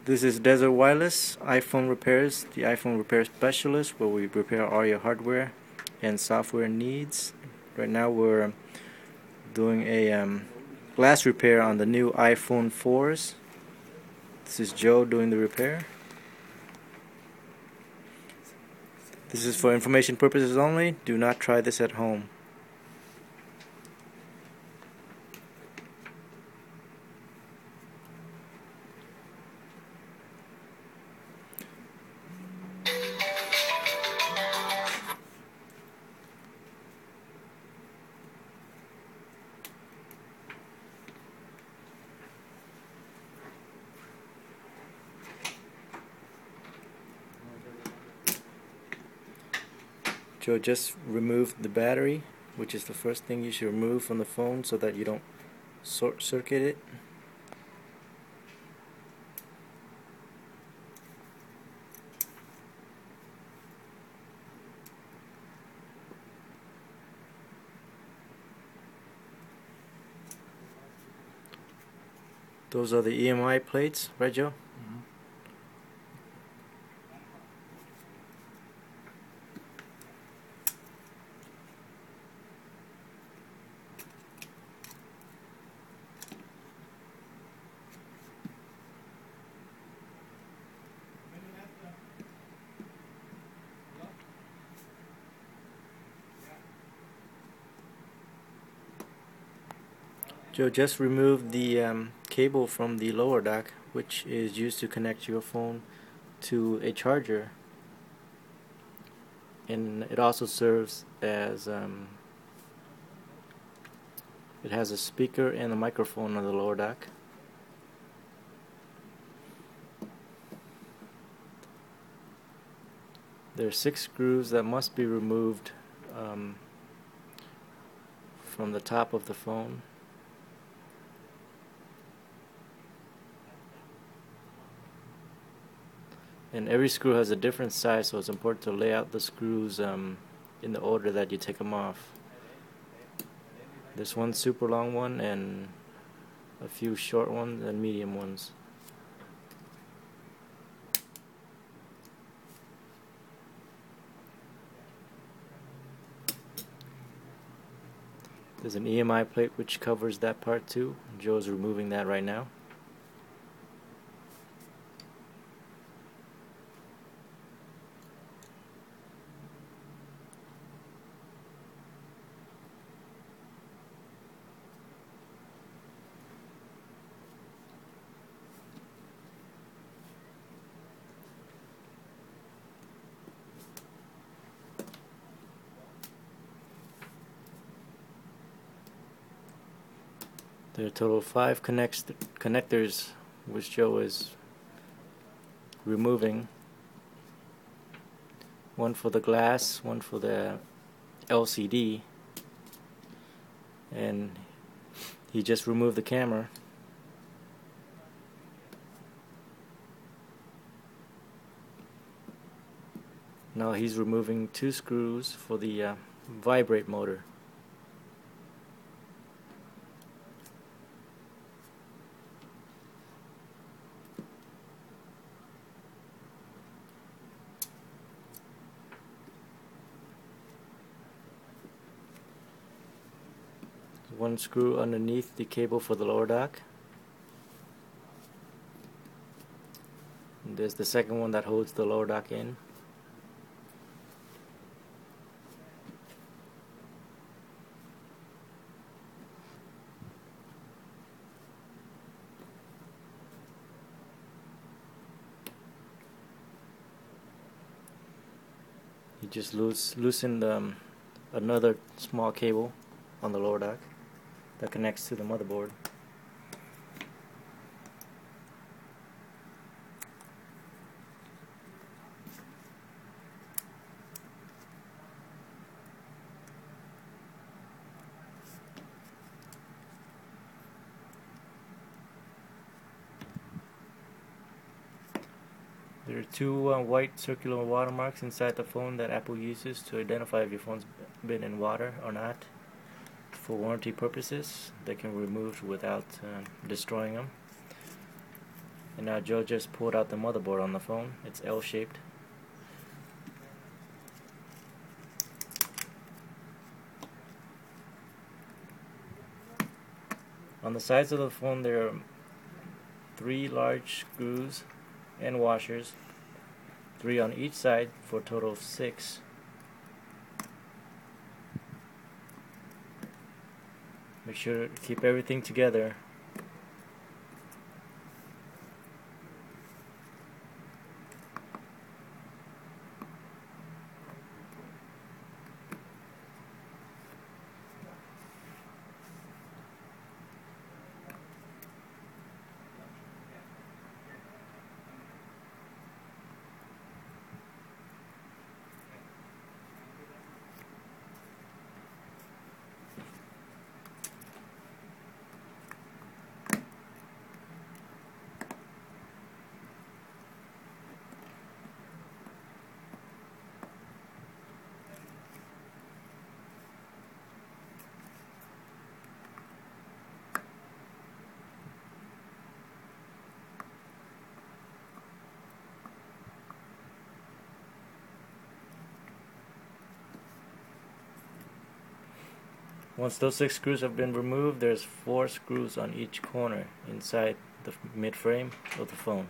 This is Desert Wireless iPhone Repairs, the iPhone repair specialist, where we repair all your hardware and software needs. Right now we're doing a glass repair on the new iPhone 4s. This is Joe doing the repair. This is for information purposes only. Do not try this at home. Joe just removed the battery, which is the first thing you should remove from the phone so that you don't short circuit it. Those are the EMI plates, right, Joe? Joe just removed the cable from the lower dock, which is used to connect your phone to a charger, and it also serves as it has a speaker and a microphone on the lower dock. There are 6 screws that must be removed from the top of the phone. And every screw has a different size, so it's important to lay out the screws in the order that you take them off. There's one super long one and a few short ones and medium ones. There's an EMI plate which covers that part too. Joe's removing that right now. There are a total of 5 connectors which Joe is removing. One for the glass, one for the LCD, and he just removed the camera. Now he's removing 2 screws for the vibrate motor. One screw underneath the cable for the lower dock. And there's the second one that holds the lower dock in. You just loosened another small cable on the lower dock that connects to the motherboard. There are 2 white circular watermarks inside the phone that Apple uses to identify if your phone's been in water or not. For warranty purposes, they can be removed without destroying them. And now Joe just pulled out the motherboard on the phone. It's L-shaped. On the sides of the phone there are 3 large screws and washers, 3 on each side for a total of 6. Make sure to keep everything together. Once those 6 screws have been removed, there's 4 screws on each corner inside the mid-frame of the phone.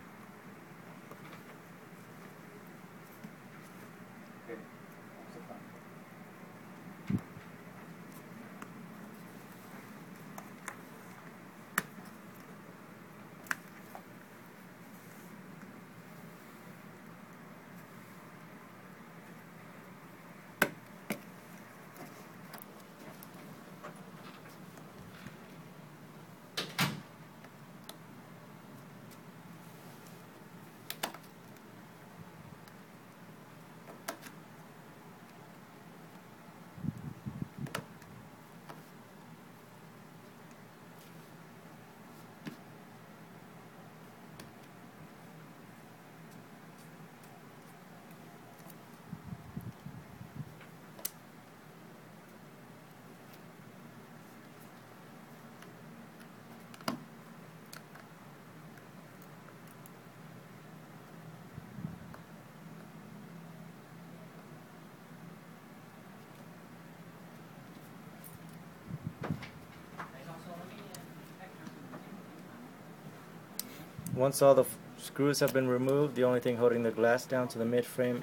Once all the screws have been removed, the only thing holding the glass down to the mid-frame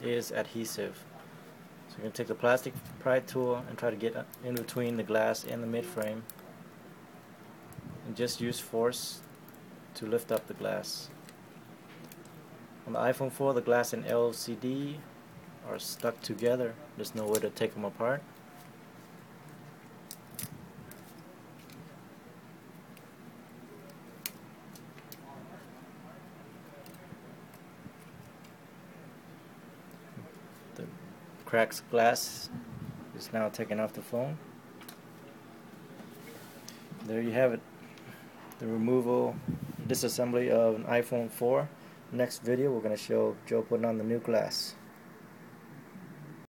is adhesive. So you're going to take the plastic pry tool and try to get in between the glass and the mid-frame, and just use force to lift up the glass. On the iPhone 4, the glass and LCD are stuck together. There's no way to take them apart. The cracked glass is now taken off the phone. There you have it, the removal, disassembly of an iPhone 4. Next video we're going to show Joe putting on the new glass.